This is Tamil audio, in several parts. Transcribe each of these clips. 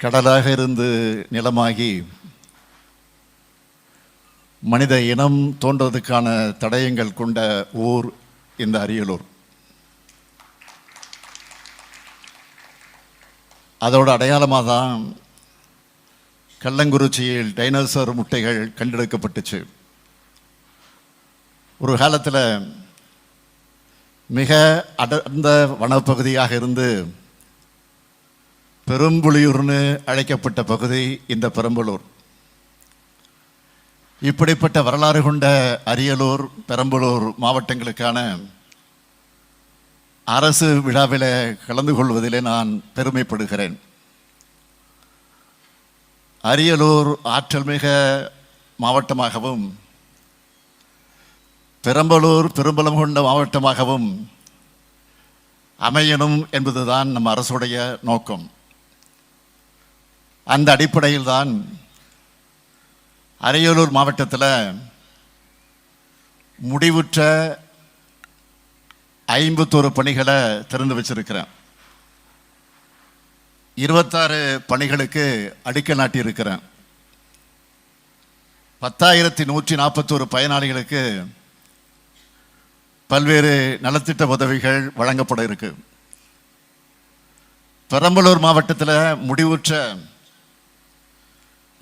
கடலாக இருந்து நிலமாகி மனித இனம் தோன்றதுக்கான தடயங்கள் கொண்ட ஊர் இந்த அரியலூர். அதோட அடையாளமாக தான் கள்ளங்குறிச்சியில் டைனோசர் முட்டைகள் கண்டெடுக்கப்பட்டுச்சு. ஒரு காலத்தில் மிக அடர்ந்த வனப்பகுதியாக இருந்து பெரும்புலியூர்னு அழைக்கப்பட்ட பகுதி இந்த பெரம்பலூர். இப்படிப்பட்ட வரலாறு கொண்ட அரியலூர், பெரம்பலூர் மாவட்டங்களுக்கான அரசு விழாவில் கலந்து கொள்வதிலே நான் பெருமைப்படுகிறேன். அரியலூர் ஆற்றல் மிக மாவட்டமாகவும் பெரம்பலூர் பெரும்பலம் கொண்ட மாவட்டமாகவும் அமையணும் என்பதுதான் நம்ம அரசுடைய நோக்கம். அந்த அடிப்படையில் தான் அரியலூர் மாவட்டத்தில் முடிவுற்ற 51 பணிகளை திறந்து வச்சிருக்கிறேன். 26 பணிகளுக்கு அடிக்கல் நாட்டியிருக்கிறேன். 10,141 பயனாளிகளுக்கு பல்வேறு நலத்திட்ட உதவிகள் வழங்கப்பட இருக்கு. பெரம்பலூர் மாவட்டத்தில் முடிவுற்ற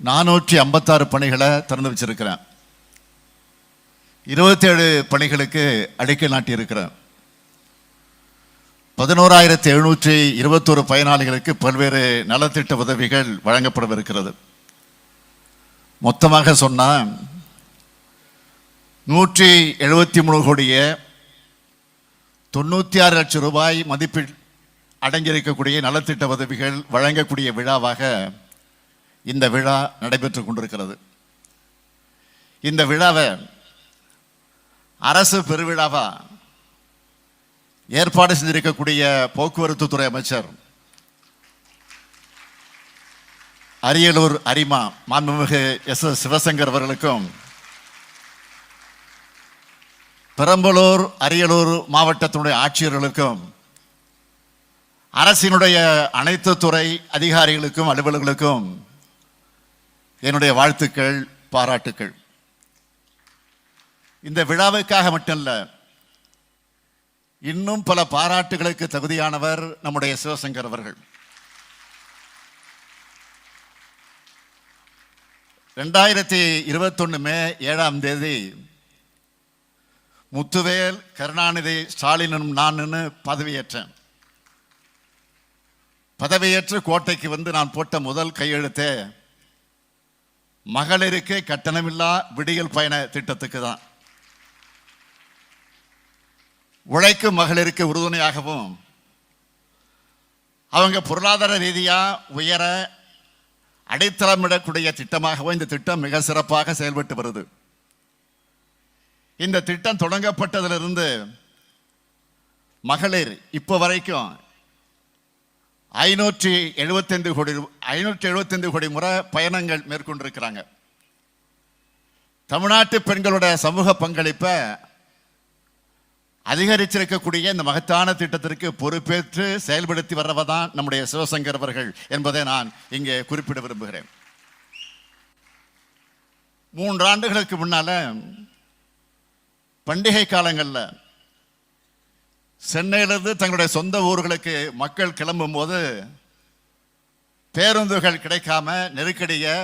456 பணிகளை திறந்து வச்சிருக்கிறேன். 27 பணிகளுக்கு அடிக்கல் நாட்டியிருக்கிறேன். 11,721 பயனாளிகளுக்கு பல்வேறு நலத்திட்ட உதவிகள் வழங்கப்படவிருக்கிறது. மொத்தமாக சொன்னால் 173 கோடியே 96 லட்சம் ரூபாய் மதிப்பில் அடங்கியிருக்கக்கூடிய நலத்திட்ட உதவிகள் வழங்கக்கூடிய விழாவாக இந்த விழா நடைபெற்று கொண்டிருக்கிறது. இந்த விழாவை அரசு பெருவிழாவா ஏற்பாடு செஞ்சிருக்கக்கூடிய போக்குவரத்து துறை அமைச்சர் அரியலூர் அரிமா மாண்புமிகு எஸ். சிவசங்கர் அவர்களுக்கும், பெரம்பலூர் அரியலூர் மாவட்டத்தினுடைய ஆட்சியர்களுக்கும், அரசினுடைய அனைத்து துறை அதிகாரிகளுக்கும் அலுவலர்களுக்கும் என்னுடைய வாழ்த்துக்கள், பாராட்டுக்கள். இந்த விழாவுக்காக மட்டுமல்ல, இன்னும் பல பாராட்டுகளுக்கு தகுதியானவர் நம்முடைய சிவசங்கர் அவர்கள். 2021 மே 7ஆம் தேதி முத்துவேல் கருணாநிதி ஸ்டாலினும் நான் பதவியேற்றேன். பதவியேற்று கோட்டைக்கு வந்து நான் போட்ட முதல் கையெழுத்தே மகளிருக்கு கட்டணமில்லா விடியல் பயண திட்டத்துக்கு தான். உழைக்கும் மகளிருக்கு உறுதுணையாகவும் அவங்க பொருளாதார ரீதியாக உயர அடித்தளமிடக்கூடிய திட்டமாகவும் இந்த திட்டம் மிக சிறப்பாக செயல்பட்டு வருது. இந்த திட்டம் தொடங்கப்பட்டதிலிருந்து மகளிர் இப்போ வரைக்கும் 575 கோடி முறை பயணங்கள் மேற்கொண்டிருக்கிறாங்க. தமிழ்நாட்டு பெண்களுடைய சமூக பங்களிப்பை அதிகரிச்சிருக்கக்கூடிய இந்த மகத்தான திட்டத்திற்கு பொறுப்பேற்று செயல்படுத்தி வர்றவதான் நம்முடைய சிவசங்கர் அவர்கள் என்பதை நான் இங்கே குறிப்பிட விரும்புகிறேன். 3 ஆண்டுகளுக்கு முன்னால பண்டிகை காலங்களில் சென்னையிலிருந்து தங்களுடைய சொந்த ஊர்களுக்கு மக்கள் கிளம்பும் போது பேருந்துகள் கிடைக்காம நெருக்கடியை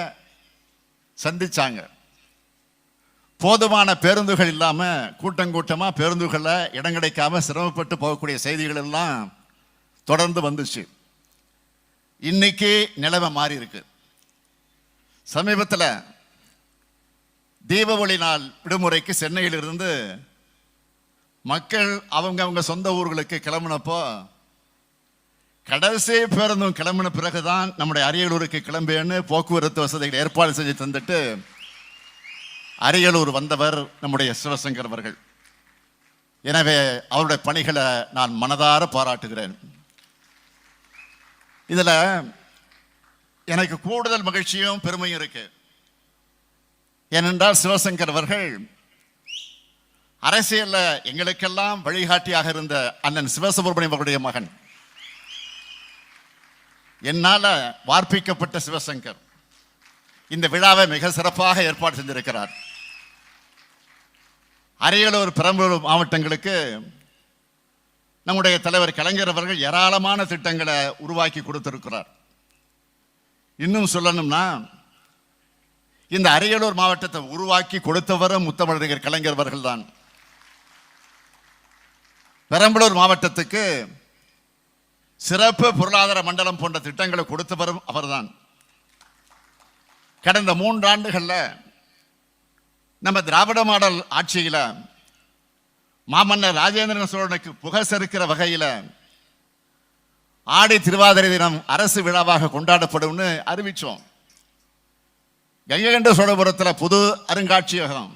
சந்திச்சாங்க. போதுமான பேருந்துகள் இல்லாமல் கூட்டமாக பேருந்துகளில் இடம் கிடைக்காம சிரமப்பட்டு போகக்கூடிய செய்திகள் எல்லாம் தொடர்ந்து வந்துச்சு. இன்னைக்கு நிலைமை மாறி இருக்கு. சமீபத்தில் தீபாவளி நாள் விடுமுறைக்கு சென்னையிலிருந்து மக்கள் அவங்க சொந்த ஊர்களுக்கு கிளம்பினப்போ கடைசி பேருந்தும் கிளம்பின பிறகுதான் நம்முடைய அரியலூருக்கு கிளம்பேன்னு போக்குவரத்து வசதிகள் ஏற்பாடு செஞ்சு தந்துட்டு அரியலூர் வந்தவர் நம்முடைய சிவசங்கர் அவர்கள். எனவே அவருடைய பணிகளை நான் மனதார பாராட்டுகிறேன். இதில் எனக்கு கூடுதல் மகிழ்ச்சியும் பெருமையும் இருக்கு. ஏனென்றால் சிவசங்கர் அவர்கள் அரசியலில் எங்களுக்கெல்லாம் வழிகாட்டியாக இருந்த அண்ணன் சிவசுப்ரமணியம் அவருடைய மகன். என்னால வார்ப்பிக்கப்பட்ட சிவசங்கர் இந்த விழாவை மிக சிறப்பாக ஏற்பாடு செஞ்சிருக்கிறார். அரியலூர், பெரம்பலூர் மாவட்டங்களுக்கு நம்முடைய தலைவர் கலைஞர் அவர்கள் ஏராளமான திட்டங்களை உருவாக்கி கொடுத்திருக்கிறார். இன்னும் சொல்லணும்னா, இந்த அரியலூர் மாவட்டத்தை உருவாக்கி கொடுத்தவரும் முத்தமிழறிஞர் கலைஞர் அவர்கள் தான். பெரம்பலூர் மாவட்டத்துக்கு சிறப்பு பொருளாதார மண்டலம் போன்ற திட்டங்களை கொடுத்தவரும் அவர்தான். கடந்த 3 ஆண்டுகளில் நம்ம திராவிட மாடல் ஆட்சியில் மாமன்னர் ராஜேந்திர சோழனுக்கு புகழ் வகையில் ஆடி திருவாதிரை தினம் அரசு விழாவாக கொண்டாடப்படும்னு அறிவிச்சோம். கங்கை சோழபுரத்தில் புது அருங்காட்சியகம்,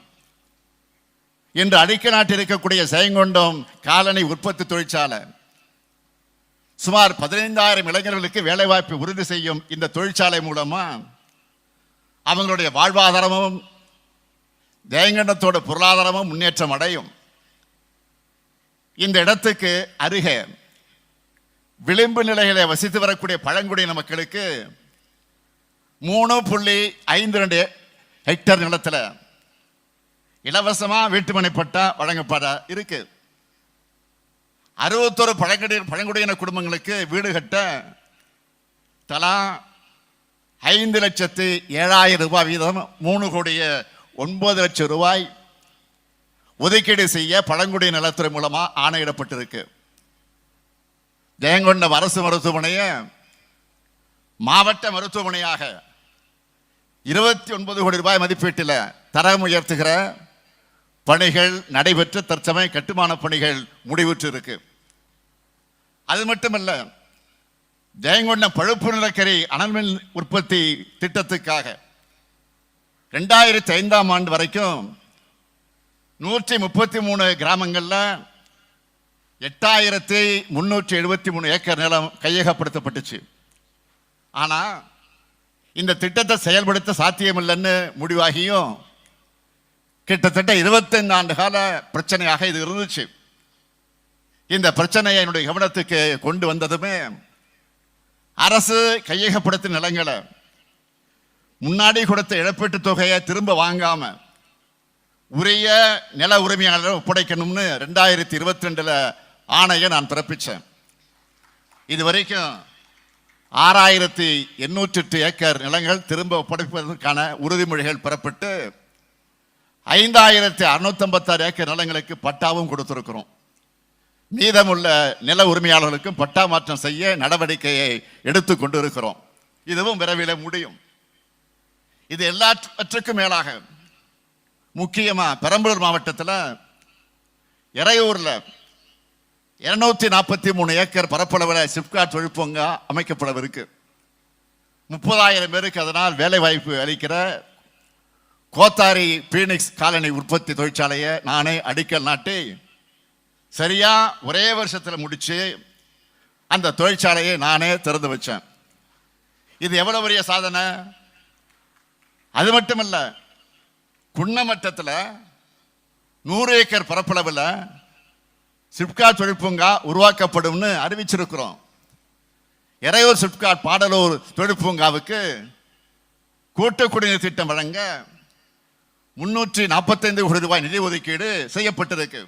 இன்று அடிக்க நாட்டில் இருக்கக்கூடிய செயங்கொண்டம் காலணி உற்பத்தி தொழிற்சாலை, சுமார் 15,000 இளைஞர்களுக்கு வேலைவாய்ப்பு உறுதி செய்யும் இந்த தொழிற்சாலை மூலமா அவங்களுடைய வாழ்வாதாரமும் ஜெயங்கண்டத்தோட பொருளாதாரமும் முன்னேற்றம் அடையும். இந்த இடத்துக்கு அருகே விளிம்பு நிலைகளை வசித்து வரக்கூடிய பழங்குடியின மக்களுக்கு 3.52 ஹெக்டேர் நிலத்தில் இலவசமா வீட்டுமனை பட்டா வழங்கப்பட இருக்கு. 61 பழங்குடியின குடும்பங்களுக்கு வீடு கட்ட தலா 5,07,000 ரூபாய் வீதம் 3,09,00,000 ரூபாய் ஒதுக்கீடு செய்ய பழங்குடியின நலத்துறை மூலமா ஆணையிடப்பட்டிருக்கு. ஜெயங்கொண்டம் அரசு மருத்துவமனையை மாவட்ட மருத்துவமனையாக 29 கோடி ரூபாய் மதிப்பீட்டில் தரம் உயர்த்துகிற பணிகள் நடைபெற்று தற்சமய கட்டுமான பணிகள் முடிவுற்று இருக்கு. அது மட்டுமல்ல, ஜெயங்கொண்டம் பழுப்பு நிலக்கரி அனல்மின் உற்பத்தி திட்டத்துக்காக 2005ஆம் ஆண்டு வரைக்கும் 133 கிராமங்கள்ல 8,373 ஏக்கர் நிலம் கையகப்படுத்தப்பட்டுச்சு. ஆனா இந்த திட்டத்தை செயல்படுத்த சாத்தியமில்லைன்னு முடிவாகியும் கிட்டத்தட்ட 25 ஆண்டு கால பிரச்சனையாக இது இருந்துச்சு. இந்த பிரச்சனையை என்னுடைய கவனத்துக்கு கொண்டு வந்ததுமே அரசு கையகப்படுத்திய நிலங்களை முன்னாடி கொடுத்த இழப்பீட்டு தொகையை திரும்ப வாங்காம உரிய நில உரிமையாளர் ஒப்படைக்கணும்னு 2022 ஆணையை நான் பிறப்பிச்சேன். இதுவரைக்கும் 6,808 ஏக்கர் நிலங்கள் திரும்ப ஒப்படைப்பதற்கான உறுதிமொழிகள் பெறப்பட்டு 5,656 ஏக்கர் நிலங்களுக்கு பட்டாவும் கொடுத்திருக்கிறோம். மீதமுள்ள நில உரிமையாளர்களுக்கும் பட்டா மாற்றம் செய்ய நடவடிக்கையை எடுத்துக் கொண்டு இருக்கிறோம். இதுவும் விரைவில் முடியும். இது எல்லாவற்றுக்கும் மேலாக முக்கியமா பெரம்பலூர் மாவட்டத்தில் எறையூர்ல 243 ஏக்கர் பரப்பளவில் சிப்காட் தொழிற்பூங்கா அமைக்கப்படவிருக்கு. 30,000 பேருக்கு அதனால் வேலை வாய்ப்பு அளிக்கிற கோத்தாரி பீனிக்ஸ் காலனி உற்பத்தி தொழிற்சாலையை நானே அடிக்கல் நாட்டி சரியா ஒரே வருஷத்தில் முடிச்சு அந்த தொழிற்சாலையை நானே திறந்து வச்சேன். இது எவ்வளவு பெரிய சாதனை! அது மட்டுமல்ல, குன்னமட்டத்தில் 100 ஏக்கர் பரப்பளவில் சிப்காட் தொழிற்பூங்கா உருவாக்கப்படும்னு அறிவிச்சிருக்கிறோம். எறையூர் சிப்காட் பாடலூர் தொழிற்பூங்காவுக்கு கூட்டு குடிநீர் திட்டம் வழங்க 345 கோடி ரூபாய் நிதி ஒதுக்கீடு செய்யப்பட்டிருக்கு.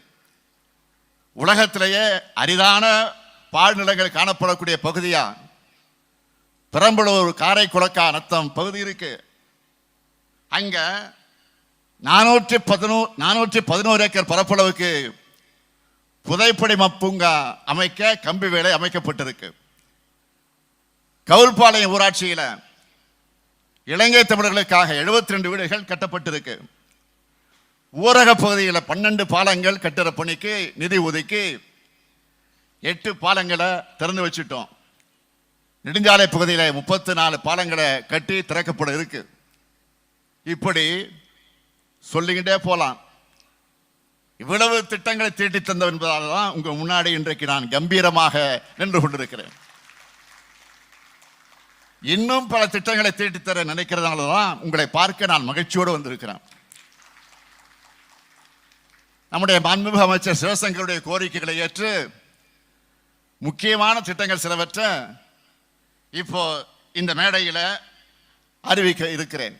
உலகத்திலேயே அரிதான பாழ்நிலங்கள் காணப்படக்கூடிய பகுதியா பெரம்பலூர் காரைக்குளக்கா நத்தம் பகுதி இருக்கு. அங்க 411 ஏக்கர் பரப்பளவுக்கு புதைப்படிம பூங்கா அமைக்க கம்பி வேலை அமைக்கப்பட்டிருக்கு. கவுல்பாளையம் ஊராட்சியில இலங்கை தமிழர்களுக்காக 72 வீடுகள் கட்டப்பட்டிருக்கு. ஊரக பகுதியில் 12 பாலங்கள் கட்டுற பணிக்கு நிதி ஒதுக்கி 8 பாலங்களை திறந்து வச்சுட்டோம். நெடுஞ்சாலை பகுதியில் 34 பாலங்களை கட்டி திறக்கப்பட இருக்கு. இப்படி சொல்லிக்கிட்டே போலாம். இவ்வளவு திட்டங்களை தீட்டி தந்தவர் என்பதால் தான் உங்க முன்னாடி இன்றைக்கு நான் கம்பீரமாக நின்று கொண்டிருக்கிறேன். இன்னும் பல திட்டங்களை தீட்டித்தர நினைக்கிறதுனால தான் உங்களை பார்க்க நான் மகிழ்ச்சியோடு வந்திருக்கிறேன். நம்முடைய மாண்புமிகு அமைச்சர் சிவசங்கருடைய கோரிக்கைகளை ஏற்று முக்கியமான திட்டங்கள் சிலவற்றை இப்போ இந்த மேடையில் அறிவிக்க இருக்கிறேன்.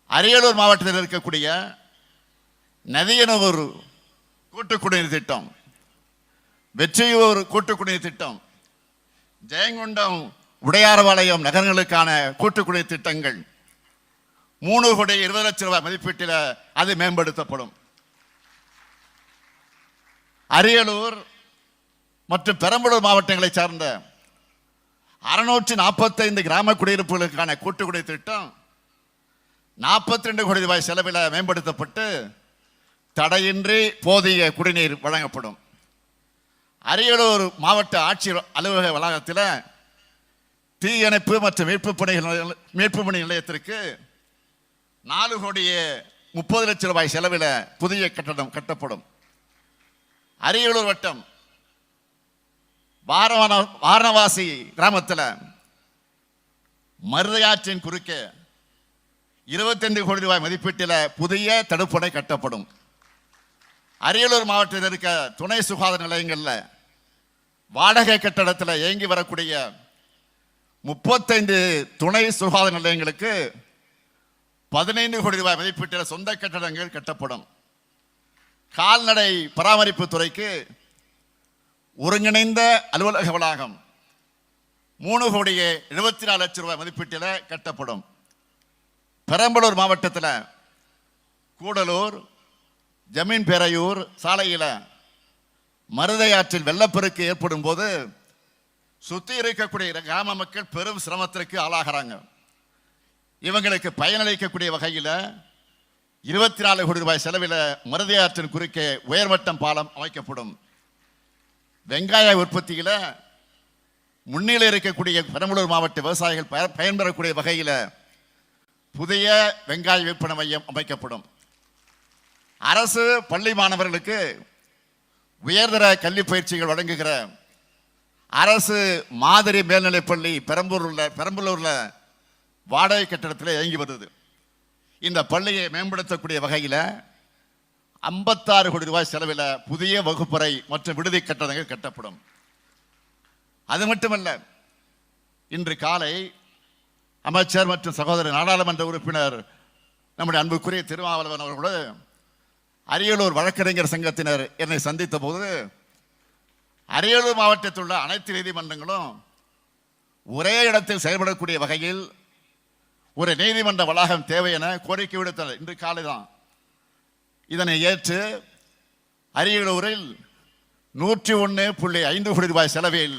அரியலூர் மாவட்டத்தில் இருக்கக்கூடிய நதியனூர் கூட்டு குடிநீர் திட்டம், வெற்றியூர் கூட்டு குடிநீர் திட்டம், ஜெயங்கொண்டம் உடையார்பாளையம் நகரங்களுக்கான கூட்டு குடிநீர் திட்டங்கள் 3,20,00,000 மதிப்பீட்டில் அது மேம்படுத்தப்படும். அரியலூர் மற்றும் பெரம்பலூர் மாவட்டங்களை சார்ந்த 645 கிராம குடியிருப்புகளுக்கான கூட்டு குடிநீர் திட்டம் 42 கோடி ரூபாய் செலவில் மேம்படுத்தப்பட்டு தடையின்றி போதிய குடிநீர் வழங்கப்படும். அரியலூர் மாவட்ட ஆட்சியர் அலுவலக வளாகத்தில் தீயணைப்பு மற்றும் மீட்பு பணி நிலையத்திற்கு 4,30,00,000 ரூபாய் செலவில் புதிய கட்டடம் கட்டப்படும். அரியலூர் வட்டம் வாரணவாசி கிராமத்தில் மருதையாற்றின் குறுக்கே 25 கோடி ரூபாய் மதிப்பீட்டில் புதிய தடுப்பணை கட்டப்படும். அரியலூர் மாவட்டத்தில் இருக்க துணை சுகாதார நிலையங்களில் வாடகை கட்டடத்தில் இயங்கி வரக்கூடிய 35 துணை சுகாதார நிலையங்களுக்கு 15 கோடி ரூபாய் மதிப்பீட்டில் சொந்த கட்டடங்கள் கட்டப்படும். கால்நடை பராமரிப்பு துறைக்கு ஒருங்கிணைந்த அலுவலக வளாகம் 3,74,00,000 ரூபாய் மதிப்பீட்டில் கட்டப்படும். பெரம்பலூர் மாவட்டத்தில் கூடலூர் ஜமீன் பேரையூர் சாலையில் மருதையாற்றில் வெள்ளப்பெருக்கு ஏற்படும் போது சுற்றி இருக்கக்கூடிய கிராம மக்கள் பெரும் சிரமத்திற்கு ஆளாகிறாங்க. இவங்களுக்கு பயனளிக்கக்கூடிய வகையில் 24 கோடி ரூபாய் செலவில் மருதையாற்றின் குறுக்கே உயர்மட்டம் பாலம் அமைக்கப்படும். வெங்காய உற்பத்தியில் முன்னிலை இருக்கக்கூடிய பெரம்பலூர் மாவட்ட விவசாயிகள் பயன்பெறக்கூடிய வகையில் புதிய வெங்காய விற்பனை மையம் அமைக்கப்படும். அரசு பள்ளி மாணவர்களுக்கு உயர்தர கல்வி பயிற்சிகள் வழங்குகிற அரசு மாதிரி மேல்நிலைப்பள்ளி பெரம்பலூர்ல வாடகை கட்டடத்தில் இயங்கி வருது. இந்த பள்ளியை மேம்படுத்தக்கூடிய வகையில் 56 கோடி ரூபாய் செலவில் புதிய வகுப்பறை மற்றும் விடுதி கட்டடங்கள் கட்டப்படும். அது மட்டுமல்ல, இன்று காலை அமைச்சர் மற்றும் சகோதரர் நாடாளுமன்ற உறுப்பினர் நம்முடைய அன்புக்குரிய திருமாவளவன் அவர்களோடு அரியலூர் வழக்கறிஞர் சங்கத்தினர் என்னை சந்தித்த போது அரியலூர் மாவட்டத்தில் உள்ள அனைத்து நீதிமன்றங்களும் ஒரே இடத்தில் செயல்படக்கூடிய வகையில் ஒரு நீதிமன்ற வளாகம் தேவை என கோரிக்கை விடுத்தனர். இன்று காலை தான் இதனை ஏற்று அரியலூரில் 101.5 கோடி ரூபாய் செலவில்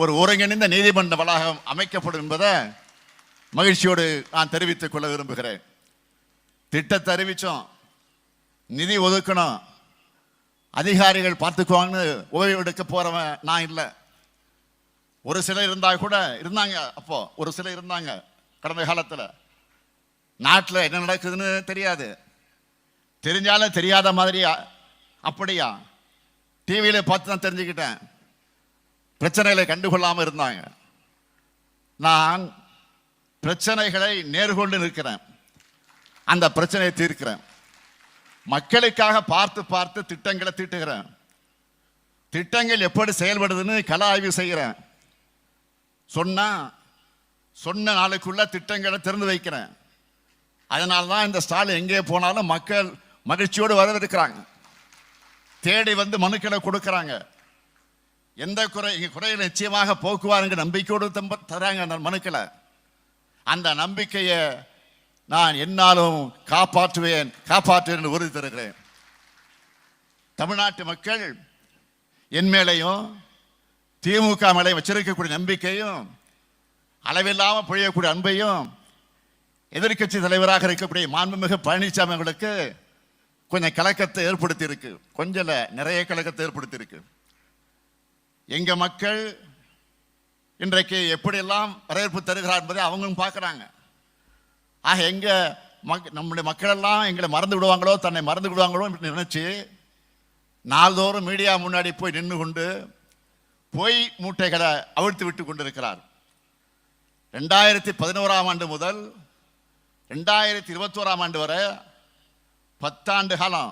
ஒரு ஒருங்கிணைந்த நீதிமன்ற வளாகம் அமைக்கப்படும் என்பதை மகிழ்ச்சியோடு நான் தெரிவித்துக் கொள்ள விரும்புகிறேன். திட்டத்தை அறிவிச்சோம், நிதி ஒதுக்கணும், அதிகாரிகள் பார்த்துக்குவாங்கன்னு ஓய்வு எடுக்க போறவன் நான் இல்லை. ஒரு சிலர் இருந்தாங்க. அப்போ ஒரு சிலர் இருந்தாங்க. கடந்த காலத்தில் நாட்டில் என்ன நடக்குதுன்னு தெரியாது, தெரிஞ்சாலும் தெரியாத மாதிரி அப்படியா டிவியில் பார்த்து தான் தெரிஞ்சுக்கிட்டேன். பிரச்சனைகளை கண்டுகொள்ளாமல் இருந்தாங்க. நான் பிரச்சனைகளை நேர்கொண்டு நிற்கிறேன், அந்த பிரச்சனையை தீர்க்கிறேன். மக்களுக்காக பார்த்து பார்த்து திட்டங்களை தீட்டுகிறேன். திட்டங்கள் எப்படி செயல்படுதுன்னு கள ஆய்வு செய்கிறேன். சொன்ன நாளுக்குள்ள திட்டங்களை திறந்து வைக்கிறேன். அதனால தான் இந்த ஸ்டாலின் எங்கே போனாலும் மக்கள் மகிழ்ச்சியோடு வரவேற்கிறாங்க. தேடி வந்து மனுக்களை கொடுக்குறாங்க. எந்த குறையை நிச்சயமாக போக்குவாருங்க நம்பிக்கையோடு தராங்க அந்த மனுக்களை. அந்த நம்பிக்கையை நான் என்னாலும் காப்பாற்றுவேன் என்று உறுதி தருகிறேன். தமிழ்நாட்டு மக்கள் என் மேலையும் திமுக மேலையும் வச்சிருக்கக்கூடிய நம்பிக்கையும் அளவில்லாமல் பொழியக்கூடிய அன்பையும் எதிர்கட்சி தலைவராக இருக்கக்கூடிய மாண்புமிகு பழனிசாமி அவர்களுக்கு கொஞ்சம் கலக்கத்தை ஏற்படுத்தி இருக்கு. கொஞ்சம் நிறைய கலக்கத்தை ஏற்படுத்தி இருக்கு. எங்க மக்கள் இன்றைக்கு எப்படியெல்லாம் வரவேற்பு தருகிறார் என்பதை அவங்களும் பார்க்குறாங்க. ஆக நம்முடைய மக்கள் எல்லாம் எங்களை மறந்து விடுவாங்களோ, தன்னை மறந்து விடுவாங்களோ நினைச்சு நாள்தோறும் மீடியா முன்னாடி போய் நின்று கொண்டு பொய் மூட்டைகளை அவிழ்த்து விட்டு கொண்டிருக்கிறார். 2011ஆம் ஆண்டு முதல் 2021ஆம் ஆண்டு வரை 10 ஆண்டு காலம்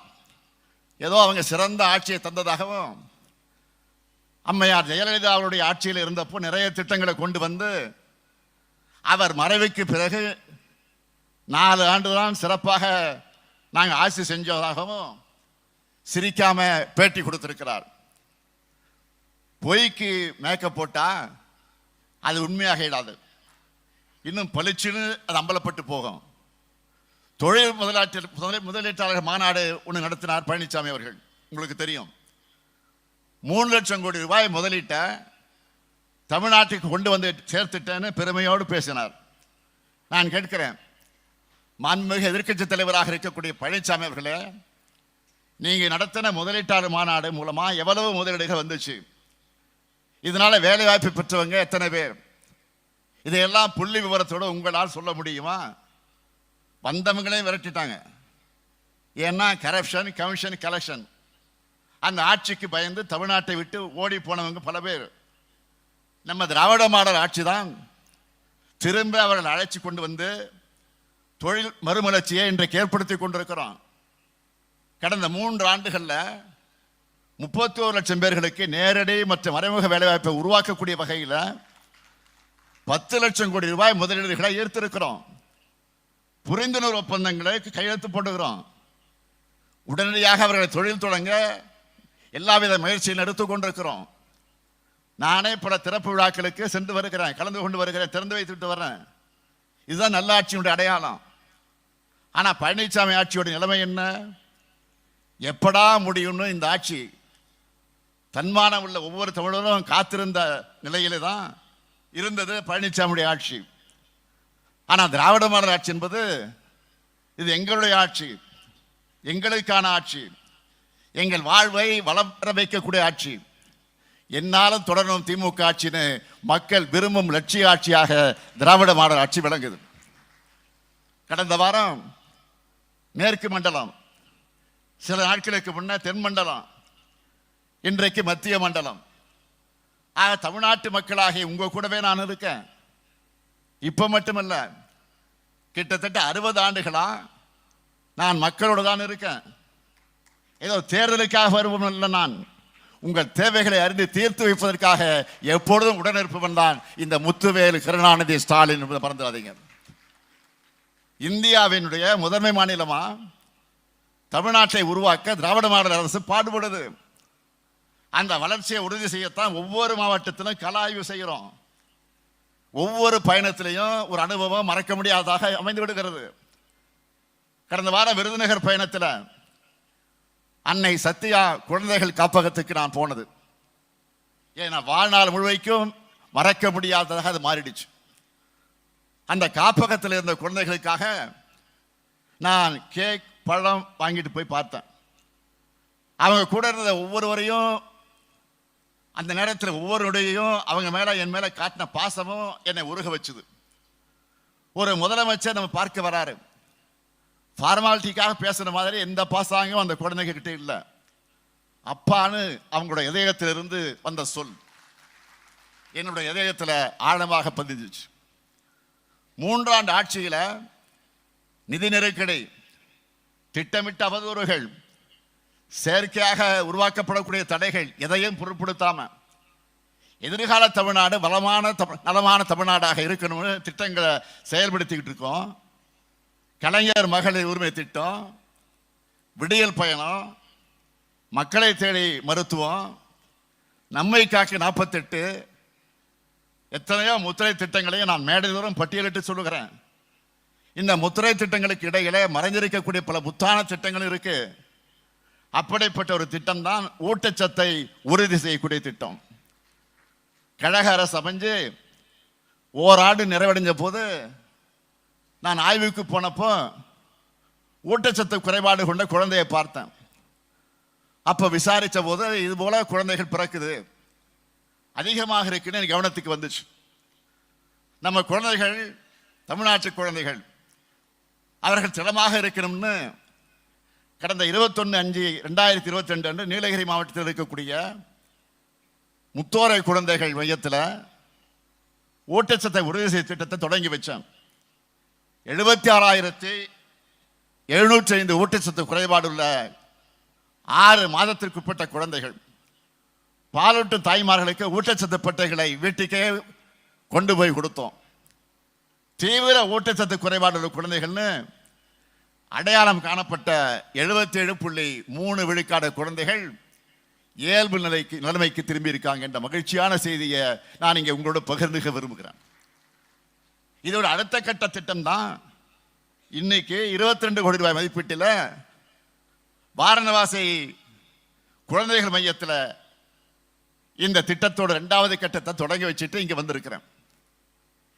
ஏதோ அவங்க சிறந்த ஆட்சியை தந்ததாகவும் அம்மையார் ஜெயலலிதா அவருடைய ஆட்சியில் இருந்தப்போ நிறைய திட்டங்களை கொண்டு வந்து அவர் மறைவுக்கு பிறகு 4 ஆண்டு தான் சிறப்பாக நாங்கள் ஆட்சி செஞ்சதாகவும் சிரிக்காம பேட்டி கொடுத்திருக்கிறார். பொய்க்கு மேக்கப் போட்டா அது உண்மையாக இடாது, இன்னும் பளிச்சுன்னு அது அம்பலப்பட்டு போகும். தொழில் முதலீட்டாளர் மாநாடு ஒன்று நடத்தினார் பழனிசாமி அவர்கள், உங்களுக்கு தெரியும். 3 லட்சம் கோடி ரூபாய் முதலீட்ட தமிழ்நாட்டுக்கு கொண்டு வந்து சேர்த்துட்டேன்னு பெருமையோடு பேசினார். நான் கேட்கிறேன், மாண்புமிகு எதிர்க்கட்சி தலைவராக இருக்கக்கூடிய பழனிசாமி அவர்களே, நீங்க நடத்தின முதலீட்டாளர் மாநாடு மூலமா எவ்வளவு முதலீடுகள் வந்துச்சு? இதனால வேலை வாய்ப்பு பெற்றவங்க எத்தனை பேர்? இதையெல்லாம் புள்ளி விவரத்தோடு உங்களால் சொல்ல முடியுமா? வந்தவங்களையும் விரட்டிட்டாங்க. ஏன்னா கரப்ஷன், கமிஷன், கலெக்ஷன். அந்த ஆட்சிக்கு பயந்து தமிழ்நாட்டை விட்டு ஓடி போனவங்க பல பேர். நம்ம திராவிட மாடல் ஆட்சி தான் திரும்ப அவர்கள் அழைச்சி கொண்டு வந்து தொழில் மறுமலர்ச்சியை இன்றைக்கு ஏற்படுத்தி கொண்டிருக்கிறோம். கடந்த 3 ஆண்டுகளில் 31 லட்சம் பேர்களுக்கு நேரடி மற்றும் மறைமுக வேலைவாய்ப்பை உருவாக்கக்கூடிய வகையில் 10 லட்சம் கோடி ரூபாய் முதலீடுகளை ஈர்த்திருக்கிறோம். புரிந்துணர்வு ஒப்பந்தங்களுக்கு கையெழுத்து போட்டுக்கிறோம். உடனடியாக அவர்களை தொழில் தொடங்க எல்லாவித முயற்சியில் எடுத்துக் கொண்டிருக்கிறோம். நானே பல திறப்பு விழாக்களுக்கு சென்று வருகிறேன், கலந்து கொண்டு வருகிறேன், திறந்து வைத்துட்டு வர்றேன். இதுதான் நல்ல ஆட்சியுடைய அடையாளம். ஆனால் பழனிசாமி ஆட்சியோட நிலைமை என்ன? எப்படா முடியும்னு இந்த ஆட்சி தன்மானம் உள்ள ஒவ்வொரு தமிழரும் காத்திருந்த நிலையிலே தான் இருந்தது பழனிசாமியுடைய ஆட்சி. ஆனால் திராவிட மாடல் ஆட்சி என்பது இது எங்களுடைய ஆட்சி, எங்களுக்கான ஆட்சி, எங்கள் வாழ்வை வளர வைக்கக்கூடிய ஆட்சி, என்னாலும் தொடரும் திமுக ஆட்சின்னு மக்கள் விரும்பும் லட்சிய ஆட்சியாக திராவிட மாடல் ஆட்சி விளங்குது. கடந்த வாரம் மேற்கு மண்டலம், சில நாட்களுக்கு முன்ன தென் மண்டலம், இன்றைக்கு மத்திய மண்டலம். ஆக தமிழ்நாட்டு மக்களாகி உங்க கூடவே நான் இருக்கேன். இப்ப மட்டுமல்ல, கிட்டத்தட்ட 60 ஆண்டுகளா நான் மக்களோடு தான் இருக்கேன். ஏதோ தேர்தலுக்காக வருவதில்லை, நான் உங்கள் தேவைகளை அறிந்து தீர்த்து வைப்பதற்காக எப்பொழுதும் உடனிருப்பவன் தான் இந்த முத்துவேலு கருணாநிதி ஸ்டாலின் என்பதை மறந்துடாதீங்க. இந்தியாவினுடைய முதன்மை மாநிலமா தமிழ்நாட்டை உருவாக்க திராவிட மாடல் அரசு பாடுபடுது. அந்த வளர்ச்சியை உறுதி செய்யத்தான் ஒவ்வொரு மாவட்டத்திலும் கள ஆய்வு செய்கிறோம். ஒவ்வொரு பயணத்திலையும் ஒரு அனுபவம் மறக்க முடியாததாக அமைந்து விடுகிறது. கடந்த வாரம் விருதுநகர் பயணத்தில் அன்னை சத்யா குழந்தைகள் காப்பகத்துக்கு நான் போனது. ஏன்னா வாழ்நாள் முழுமைக்கும் மறக்க முடியாததாக அது மாறிடுச்சு. அந்த காப்பகத்தில் இருந்த குழந்தைகளுக்காக நான் கேக், பழம் வாங்கிட்டு போய் பார்த்தேன். அவங்க கூட இருந்த ஒவ்வொருவரையும், அந்த நேரத்தில் ஒவ்வொருடையும் அவங்க மேல என் மேல காட்டின பாசமும் என்னை உருக வச்சுது. ஒரு முதலமைச்சர் நம்ம பார்க்க வராரு, ஃபார்மாலிட்டிக்காக பேசுற மாதிரி எந்த பாசாங்கும் அந்த குழந்தைங்க கிட்ட இல்லை. அப்பான்னு அவங்களோட இதயத்திலிருந்து வந்த சொல் என்னுடைய இதயத்தில் ஆழமாக பதிஞ்சிச்சு. 3 ஆண்டு ஆட்சியில நிதி நெருக்கடி, திட்டமிட்ட அவதூறுகள், செயற்கையாக உருவாக்கப்படக்கூடிய தடைகள் எதையும் பொருட்படுத்தாம எதிர்கால தமிழ்நாடு நலமான தமிழ்நாடாக இருக்கணும்னு திட்டங்களை செயல்படுத்திக்கிட்டு இருக்கோம். கலைஞர் மகளிர் உரிமை திட்டம், விடியல் பயணம், மக்களை தேடி மருத்துவம், நம்மை காக்க 48, எத்தனையோ முத்திரை திட்டங்களையும் நான் மேடைதோறும் பட்டியலிட்டு சொல்லுகிறேன். இந்த முத்திரை திட்டங்களுக்கு இடையிலே மறைந்திருக்கக்கூடிய பல முத்தான திட்டங்கள் இருக்கு. அப்படிப்பட்ட ஒரு திட்டம் தான் ஊட்டச்சத்தை உறுதி செய்யக்கூடிய திட்டம். கழக அரசு அமைஞ்சு ஓராண்டு நிறைவடைஞ்ச போது நான் ஆய்வுக்கு போனப்போ ஊட்டச்சத்து குறைபாடு கொண்ட குழந்தையை பார்த்தேன். அப்ப விசாரிச்ச போது இது போல குழந்தைகள் பிறக்குது, அதிகமாக இருக்குன்னு கவனத்துக்கு வந்துச்சு. நம்ம குழந்தைகள், தமிழ்நாட்டு குழந்தைகள், அவர்கள் திடமாக இருக்கணும்னு கடந்த 21/5/2022 அன்று நீலகிரி மாவட்டத்தில் இருக்கக்கூடிய முத்தோரை குழந்தைகள் மையத்தில் ஊட்டச்சத்தை உறுதி செய்ய திட்டத்தை தொடங்கி வச்சேன். 76,705 ஊட்டச்சத்து குறைபாடு உள்ள 6 மாதத்திற்குட்பட்ட குழந்தைகள் பாலூட்டும் தாய்மார்களுக்கு ஊட்டச்சத்து பெட்டைகளை வீட்டுக்கே கொண்டு போய் கொடுத்தோம். தீவிர ஊட்டச்சத்து குறைபாடு உள்ள குழந்தைகள்னு அடையாளம் காணப்பட்ட 77.3 விழுக்காடு குழந்தைகள் இயல்பு நிலைமைக்கு திரும்பி இருக்காங்க என்ற மகிழ்ச்சியான செய்தியை நான் இங்கே உங்களோட பகிர்ந்துக விரும்புகிறேன். இதோட அடுத்த கட்ட திட்டம் தான் இன்னைக்கு 22 கோடி ரூபாய் மதிப்பீட்டில் வாரணவாசி குழந்தைகள் மையத்தில் இந்த திட்டத்தோட 2வது கட்டத்தை தொடங்கி வச்சுட்டு இங்கே வந்திருக்கிறேன்.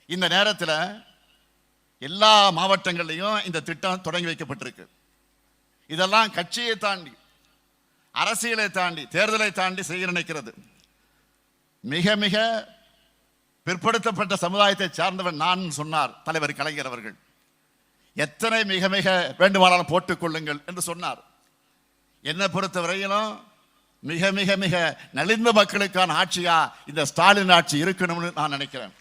இந்த நேரத்தில் எல்லா மாவட்டங்கள்லையும் இந்த திட்டம் தொடங்கி வைக்கப்பட்டிருக்கு. இதெல்லாம் கட்சியை தாண்டி, அரசியலை தாண்டி, தேர்தலை தாண்டி செய்ய நினைக்கிறது. மிக மிக பிற்படுத்தப்பட்ட சமுதாயத்தை சார்ந்தவன் நான் சொன்னார் தலைவர் கலைஞர் அவர்கள். எத்தனை மிக மிக வேண்டுமானாலும் போட்டுக் கொள்ளுங்கள் என்று சொன்னார். என்னை பொறுத்தவரையிலும் மிக மிக மிக நலிந்த மக்களுக்கான ஆட்சியா இந்த ஸ்டாலின் ஆட்சி இருக்கணும்னு நான் நினைக்கிறேன்.